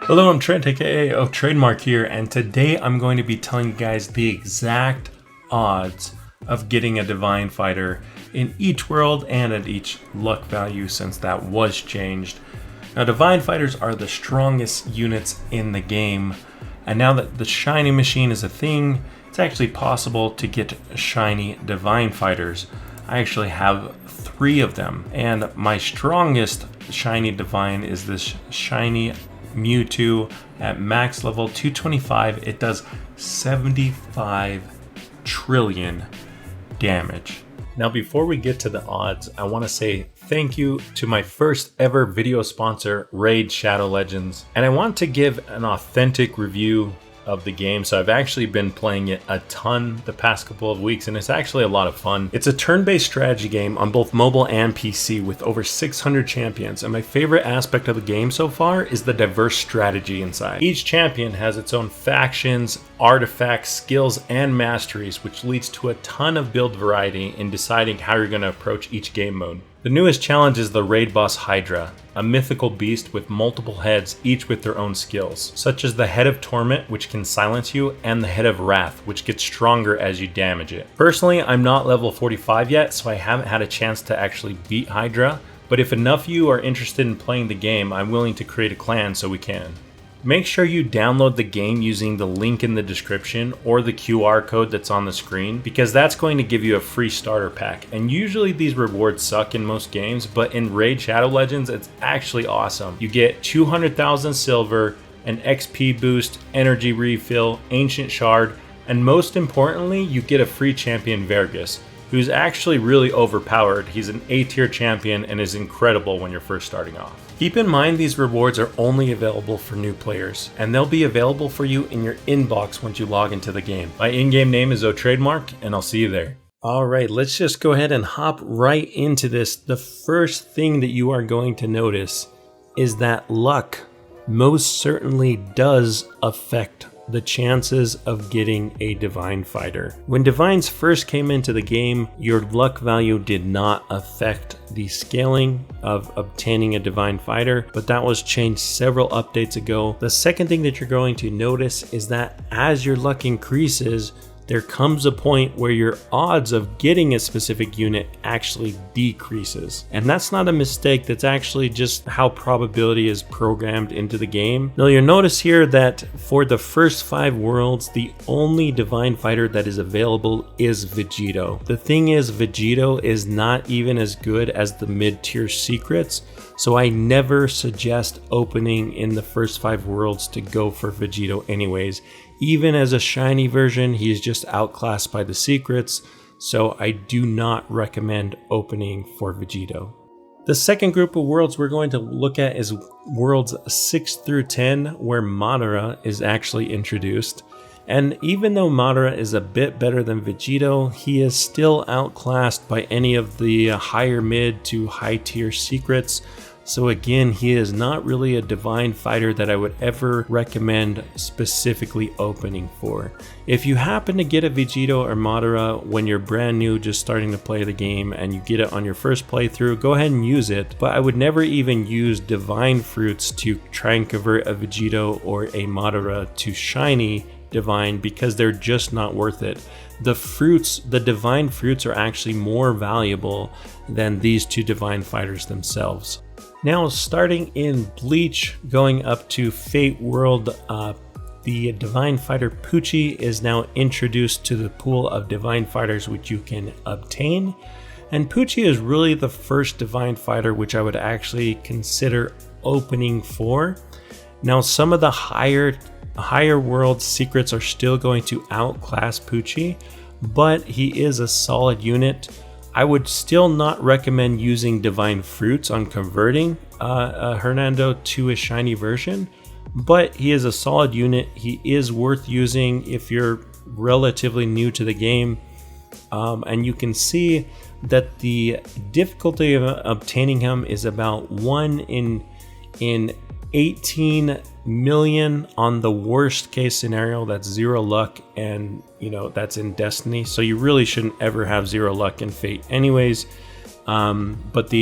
Hello, I'm Trent, aka oTradeMark here, and today I'm going to be telling you guys the exact odds of getting a Divine Fighter in each world and at each luck value since that was changed. Now, Divine Fighters are the strongest units in the game, and now that the shiny machine is a thing, it's actually possible to get shiny Divine Fighters. I actually have 3 of them, and my strongest shiny Divine is this shiny Mewtwo at max level 225. It does 75 trillion damage. Now, before we get to the odds, I want to say thank you to my first ever video sponsor, Raid Shadow Legends. And I want to give an authentic review of the game. So I've actually been playing it a ton the past couple of weeks, and it's actually a lot of fun. It's a turn-based strategy game on both mobile and PC with over 600 champions, and my favorite aspect of the game so far is the diverse strategy inside. Each champion has its own factions, artifacts, skills, and masteries, which leads to a ton of build variety in deciding how you're going to approach each game mode. The newest challenge is the raid boss Hydra, a mythical beast with multiple heads, each with their own skills, such as the Head of Torment, which can silence you, and the Head of Wrath, which gets stronger as you damage it. Personally, I'm not level 45 yet, so I haven't had a chance to actually beat Hydra, but if enough of you are interested in playing the game, I'm willing to create a clan so we can. Make sure you download the game using the link in the description or the QR code that's on the screen, because that's going to give you a free starter pack. And usually these rewards suck in most games, but in Raid Shadow Legends, it's actually awesome. You get 200,000 silver, an XP boost, energy refill, ancient shard, and most importantly, you get a free champion Vergus, who's actually really overpowered. He's an A-tier champion and is incredible when you're first starting off. Keep in mind these rewards are only available for new players, and they'll be available for you in your inbox once you log into the game. My in-game name is oTradeMark, and I'll see you there. Alright, let's just go ahead and hop right into this. The first thing that you are going to notice is that luck most certainly does affect the chances of getting a Divine Fighter. When Divines first came into the game, your luck value did not affect the scaling of obtaining a Divine Fighter, but that was changed several updates ago. The second thing that you're going to notice is that as your luck increases, there comes a point where your odds of getting a specific unit actually decreases. And that's not a mistake, that's actually just how probability is programmed into the game. Now you'll notice here that for the first 5 worlds, the only Divine Fighter that is available is Vegito. The thing is, Vegito is not even as good as the mid-tier secrets, so I never suggest opening in the first 5 worlds to go for Vegito anyways. Even as a shiny version, he is just outclassed by the secrets, so I do not recommend opening for Vegito. The second group of worlds we're going to look at is worlds 6 through 10, where Madara is actually introduced. And even though Madara is a bit better than Vegito, he is still outclassed by any of the higher mid to high tier secrets. So again, he is not really a Divine Fighter that I would ever recommend specifically opening for. If you happen to get a Vegito or Madara when you're brand new, just starting to play the game, and you get it on your first playthrough, go ahead and use it. But I would never even use Divine Fruits to try and convert a Vegito or a Madara to shiny Divine, because they're just not worth it. The fruits, the Divine Fruits, are actually more valuable than these 2 Divine Fighters themselves. Now, starting in Bleach, going up to Fate World, the Divine Fighter Pucci is now introduced to the pool of Divine Fighters which you can obtain. And Pucci is really the first Divine Fighter which I would actually consider opening for. Now, some of the higher world secrets are still going to outclass Pucci, but he is a solid unit. I would still not recommend using Divine Fruits on converting Hernando to a shiny version, but he is a solid unit. He is worth using if you're relatively new to the game, and you can see that the difficulty of obtaining him is about 1 in 18 million on the worst case scenario. That's 0 luck, and you know that's in Destiny, so you really shouldn't ever have 0 luck in Fate anyways. but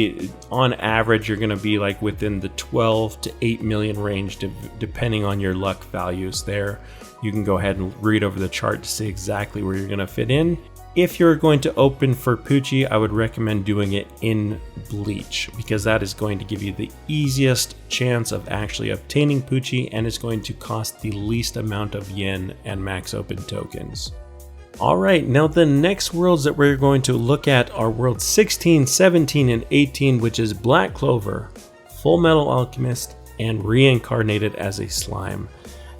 on average you're going to be like within the 12 to 8 million range, depending on your luck values there. You can go ahead and read over the chart to see exactly where you're going to fit in. If you're going to open for Poochie, I would recommend doing it in Bleach, because that is going to give you the easiest chance of actually obtaining Poochie, and it's going to cost the least amount of yen and max open tokens. Alright, now the next worlds that we're going to look at are worlds 16, 17, and 18, which is Black Clover, Full Metal Alchemist, and Reincarnated as a Slime.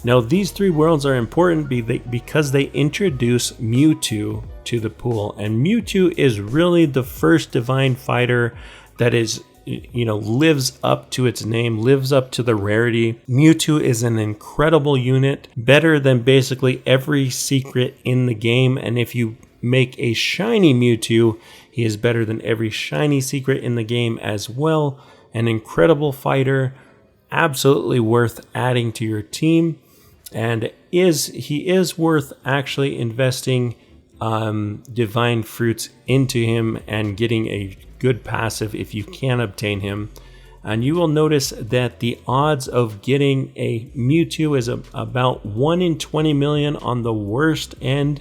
Now these three worlds are important because they introduce Mewtwo to the pool, and Mewtwo is really the first divine fighter that is, lives up to its name, lives up to the rarity. Mewtwo is an incredible unit, better than basically every secret in the game, and if you make a shiny Mewtwo, he is better than every shiny secret in the game as well. An incredible fighter, absolutely worth adding to your team, and he is worth actually investing divine fruits into him and getting a good passive if you can obtain him. And you will notice that the odds of getting a Mewtwo is about 1 in 20 million on the worst end,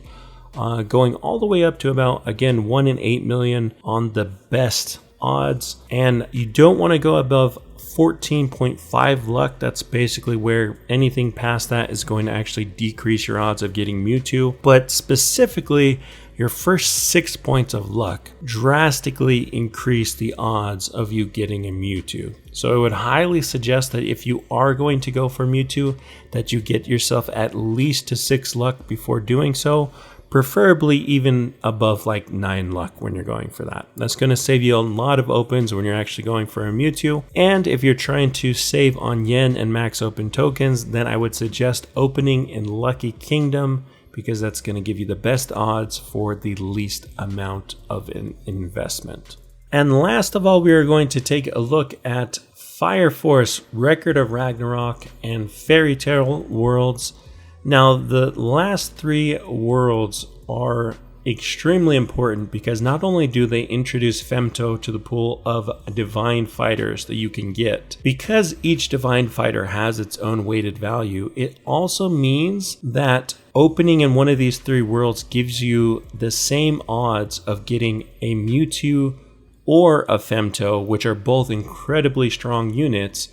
going all the way up to about, again, 1 in 8 million on the best odds. And you don't want to go above 14.5 luck. That's basically where anything past that is going to actually decrease your odds of getting Mewtwo. But specifically, your first 6 points of luck drastically increase the odds of you getting a Mewtwo. So I would highly suggest that if you are going to go for Mewtwo, that you get yourself at least to 6 luck before doing so. Preferably even above like 9 luck when you're going for that. That's going to save you a lot of opens when you're actually going for a Mewtwo. And if you're trying to save on yen and max open tokens, then I would suggest opening in Lucky Kingdom, because that's going to give you the best odds for the least amount of an investment. And last of all, we are going to take a look at Fire Force, Record of Ragnarok, and Fairy Tale Worlds. Now, the last 3 worlds are extremely important because not only do they introduce Femto to the pool of divine fighters that you can get, because each divine fighter has its own weighted value, it also means that opening in one of these 3 worlds gives you the same odds of getting a Mewtwo or a Femto, which are both incredibly strong units.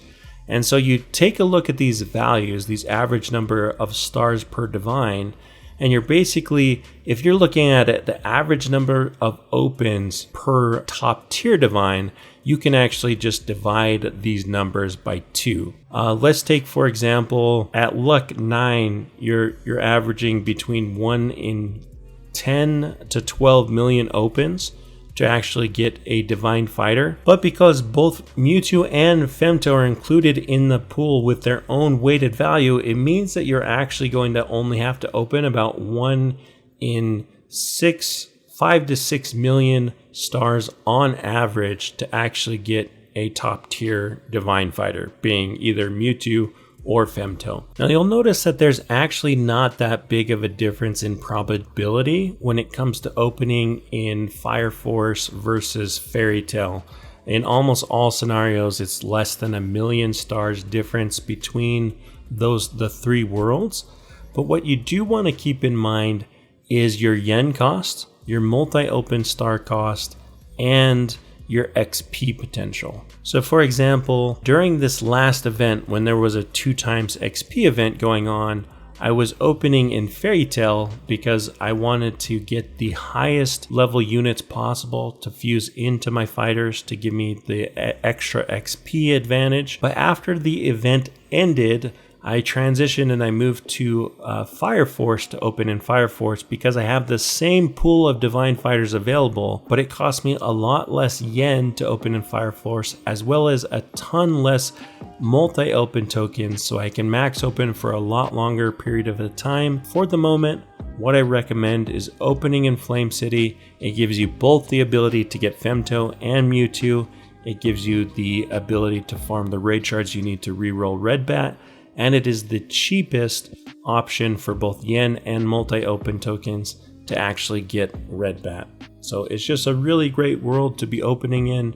And so you take a look at these values, these average number of stars per divine, and you're basically, if you're looking at it, the average number of opens per top tier divine, you can actually just divide these numbers by 2. Let's take, for example, at luck 9, you're averaging between 1 in 10 to 12 million opens to actually get a divine fighter. But because both Mewtwo and Femto are included in the pool with their own weighted value, it means that you're actually going to only have to open about 1 in 5 to 6 million stars on average to actually get a top tier divine fighter, being either Mewtwo or Femto. Now you'll notice that there's actually not that big of a difference in probability when it comes to opening in Fire Force versus Fairy Tale. In almost all scenarios, it's less than 1 million stars difference between the 3 worlds. But what you do want to keep in mind is your yen cost, your multi-open star cost, and your XP potential. So for example, during this last event, when there was a 2 times XP event going on, I was opening in Fairy Tale because I wanted to get the highest level units possible to fuse into my fighters to give me the extra XP advantage. But after the event ended, I transitioned and I moved to Fire Force to open in Fire Force because I have the same pool of divine fighters available, but it cost me a lot less yen to open in Fire Force, as well as a ton less multi-open tokens, so I can max open for a lot longer period of time. For the moment, what I recommend is opening in Flame City. It gives you both the ability to get Femto and Mewtwo. It gives you the ability to farm the raid shards you need to reroll Red Bat, and it is the cheapest option for both yen and multi-open tokens to actually get Red Bat. So it's just a really great world to be opening in,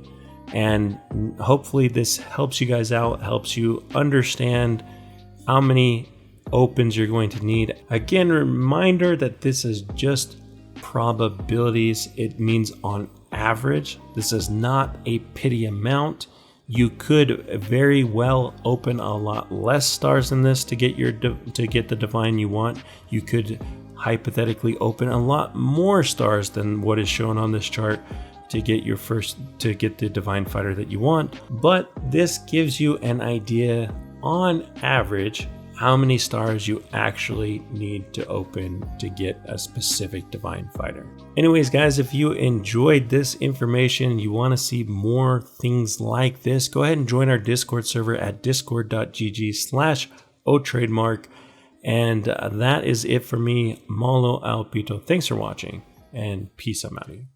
and hopefully this helps you guys out, helps you understand how many opens you're going to need. Again, reminder that this is just probabilities. It means on average. This is not a pity amount. You could very well open a lot less stars than this to get the divine you want. You could hypothetically open a lot more stars than what is shown on this chart to get the divine fighter that you want. But this gives you an idea on average how many stars you actually need to open to get a specific divine fighter. Anyways, guys, if you enjoyed this information, you want to see more things like this, go ahead and join our Discord server at discord.gg/oTradeMark. And that is it for me, Malo Alpito. Thanks for watching, and peace. I'm out of here.